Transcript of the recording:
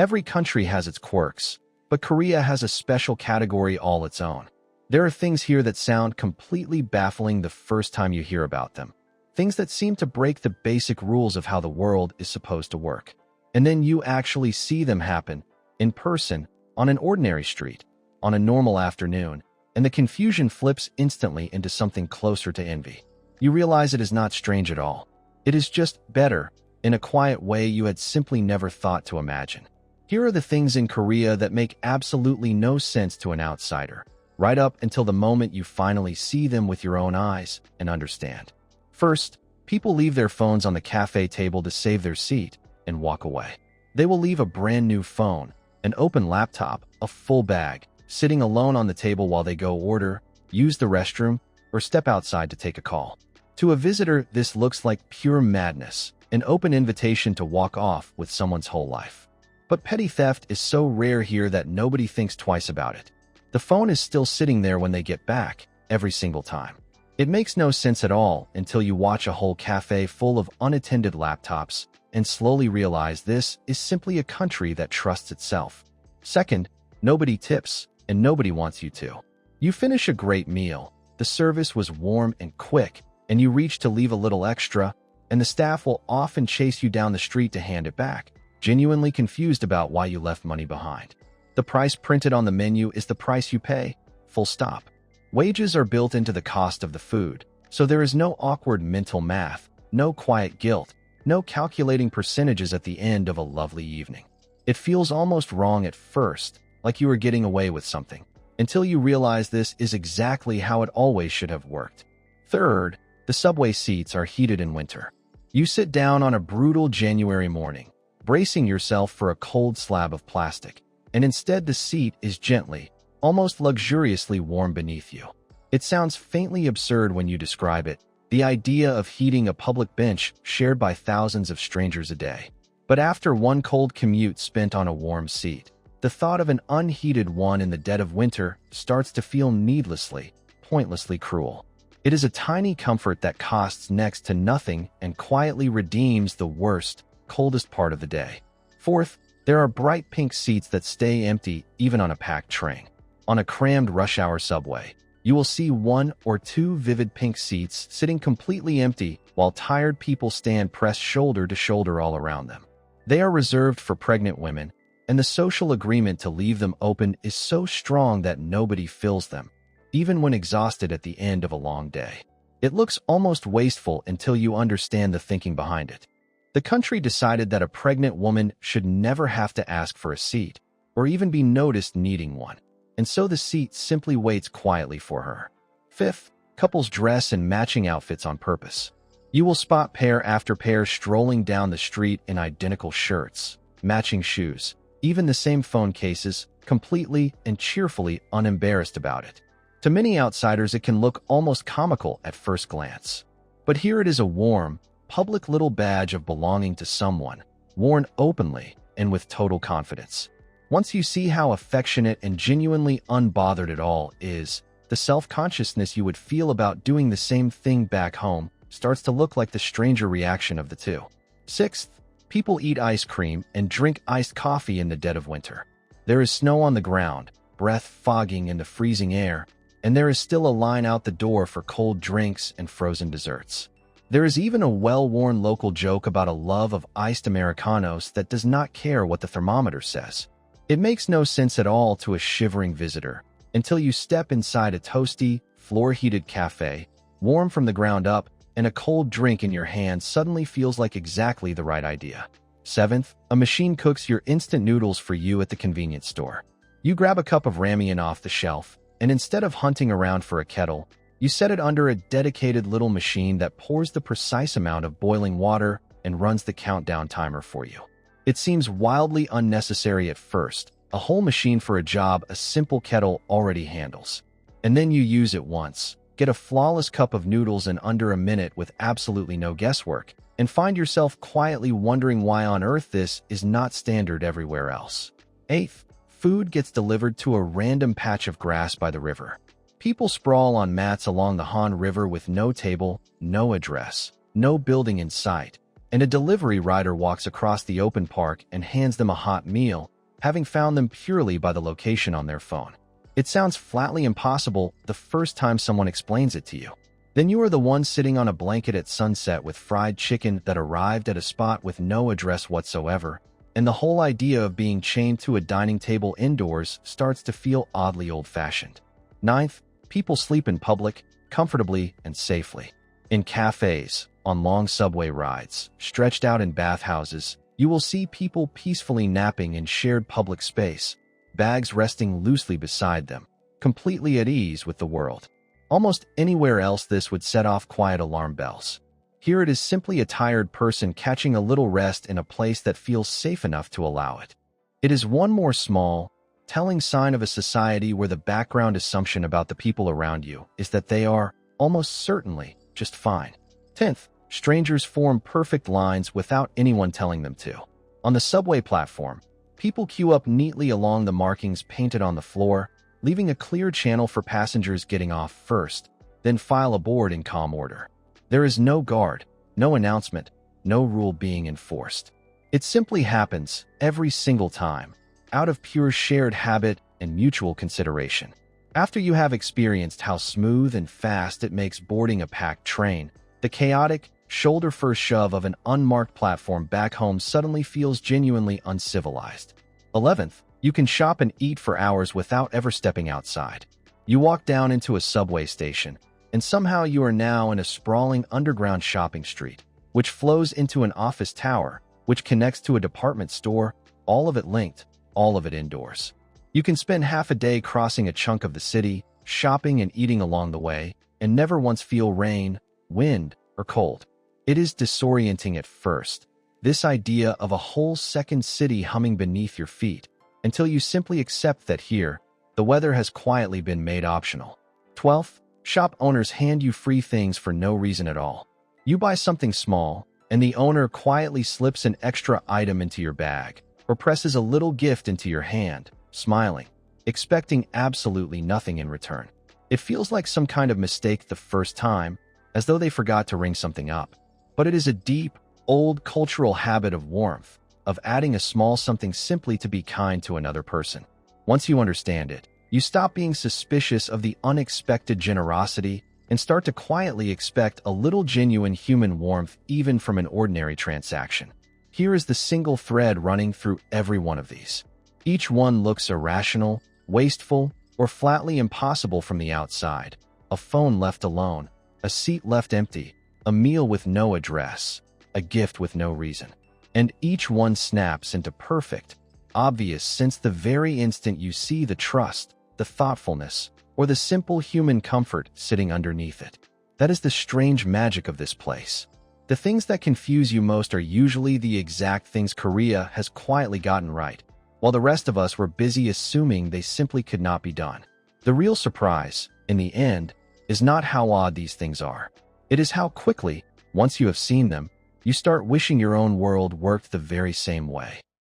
Every country has its quirks, but Korea has a special category all its own. There are things here that sound completely baffling the first time you hear about them. Things that seem to break the basic rules of how the world is supposed to work. And then you actually see them happen, in person, on an ordinary street, on a normal afternoon, and the confusion flips instantly into something closer to envy. You realize it is not strange at all. It is just better, in a quiet way you had simply never thought to imagine. Here are the things in Korea that make absolutely no sense to an outsider, right up until the moment you finally see them with your own eyes and understand. First, people leave their phones on the cafe table to save their seat and walk away. They will leave a brand new phone, an open laptop, a full bag, sitting alone on the table while they go order, use the restroom, or step outside to take a call. To a visitor, this looks like pure madness, an open invitation to walk off with someone's whole life. But petty theft is so rare here that nobody thinks twice about it. The phone is still sitting there when they get back, every single time. It makes no sense at all until you watch a whole cafe full of unattended laptops and slowly realize this is simply a country that trusts itself. Second, nobody tips, and nobody wants you to. You finish a great meal, the service was warm and quick, and you reach to leave a little extra, and the staff will often chase you down the street to hand it back, genuinely confused about why you left money behind. The price printed on the menu is the price you pay, full stop. Wages are built into the cost of the food, so there is no awkward mental math, no quiet guilt, no calculating percentages at the end of a lovely evening. It feels almost wrong at first, like you are getting away with something, until you realize this is exactly how it always should have worked. Third, the subway seats are heated in winter. You sit down on a brutal January morning, bracing yourself for a cold slab of plastic, and instead the seat is gently, almost luxuriously warm beneath you. It sounds faintly absurd when you describe it, the idea of heating a public bench shared by thousands of strangers a day. But after one cold commute spent on a warm seat, the thought of an unheated one in the dead of winter starts to feel needlessly, pointlessly cruel. It is a tiny comfort that costs next to nothing and quietly redeems the worst, coldest part of the day. Fourth, there are bright pink seats that stay empty even on a packed train. On a crammed rush hour subway, you will see one or two vivid pink seats sitting completely empty while tired people stand pressed shoulder to shoulder all around them. They are reserved for pregnant women, and the social agreement to leave them open is so strong that nobody fills them, even when exhausted at the end of a long day. It looks almost wasteful until you understand the thinking behind it. The country decided that a pregnant woman should never have to ask for a seat, or even be noticed needing one, and so the seat simply waits quietly for her. Fifth, couples dress in matching outfits on purpose. You will spot pair after pair strolling down the street in identical shirts, matching shoes, even the same phone cases, completely and cheerfully unembarrassed about it. To many outsiders, it can look almost comical at first glance. But here it is, a warm, public little badge of belonging to someone, worn openly and with total confidence. Once you see how affectionate and genuinely unbothered it all is, the self-consciousness you would feel about doing the same thing back home starts to look like the stranger reaction of the two. Sixth, people eat ice cream and drink iced coffee in the dead of winter. There is snow on the ground, breath fogging in the freezing air, and there is still a line out the door for cold drinks and frozen desserts. There is even a well-worn local joke about a love of iced Americanos that does not care what the thermometer says. It makes no sense at all to a shivering visitor until you step inside a toasty, floor-heated cafe, warm from the ground up, and a cold drink in your hand suddenly feels like exactly the right idea. Seventh, a machine cooks your instant noodles for you at the convenience store. You grab a cup of ramen off the shelf, and instead of hunting around for a kettle, you set it under a dedicated little machine that pours the precise amount of boiling water and runs the countdown timer for you. It seems wildly unnecessary at first, a whole machine for a job a simple kettle already handles. And then you use it once, get a flawless cup of noodles in under a minute with absolutely no guesswork, and find yourself quietly wondering why on earth this is not standard everywhere else. Eighth, food gets delivered to a random patch of grass by the river. People sprawl on mats along the Han River with no table, no address, no building in sight, and a delivery rider walks across the open park and hands them a hot meal, having found them purely by the location on their phone. It sounds flatly impossible the first time someone explains it to you. Then you are the one sitting on a blanket at sunset with fried chicken that arrived at a spot with no address whatsoever, and the whole idea of being chained to a dining table indoors starts to feel oddly old-fashioned. Ninth, people sleep in public, comfortably and safely. In cafes, on long subway rides, stretched out in bathhouses, you will see people peacefully napping in shared public space, bags resting loosely beside them, completely at ease with the world. Almost anywhere else this would set off quiet alarm bells. Here it is simply a tired person catching a little rest in a place that feels safe enough to allow it. It is one more small, telling sign of a society where the background assumption about the people around you is that they are, almost certainly, just fine. 10th, strangers form perfect lines without anyone telling them to. On the subway platform, people queue up neatly along the markings painted on the floor, leaving a clear channel for passengers getting off first, then file aboard in calm order. There is no guard, no announcement, no rule being enforced. It simply happens every single time, out of pure shared habit and mutual consideration. After you have experienced how smooth and fast it makes boarding a packed train, the chaotic, shoulder-first shove of an unmarked platform back home suddenly feels genuinely uncivilized. 11th, you can shop and eat for hours without ever stepping outside. You walk down into a subway station, and somehow you are now in a sprawling underground shopping street, which flows into an office tower, which connects to a department store, all of it linked, all of it indoors. You can spend half a day crossing a chunk of the city, shopping and eating along the way, and never once feel rain, wind, or cold. It is disorienting at first, this idea of a whole second city humming beneath your feet, until you simply accept that here, the weather has quietly been made optional. 12th, shop owners hand you free things for no reason at all. You buy something small, and the owner quietly slips an extra item into your bag, or presses a little gift into your hand, smiling, expecting absolutely nothing in return. It feels like some kind of mistake the first time, as though they forgot to ring something up. But it is a deep, old cultural habit of warmth, of adding a small something simply to be kind to another person. Once you understand it, you stop being suspicious of the unexpected generosity and start to quietly expect a little genuine human warmth even from an ordinary transaction. Here is the single thread running through every one of these. Each one looks irrational, wasteful, or flatly impossible from the outside. A phone left alone, a seat left empty, a meal with no address, a gift with no reason. And each one snaps into perfect, obvious since the very instant you see the trust, the thoughtfulness, or the simple human comfort sitting underneath it. That is the strange magic of this place. The things that confuse you most are usually the exact things Korea has quietly gotten right, while the rest of us were busy assuming they simply could not be done. The real surprise, in the end, is not how odd these things are. It is how quickly, once you have seen them, you start wishing your own world worked the very same way.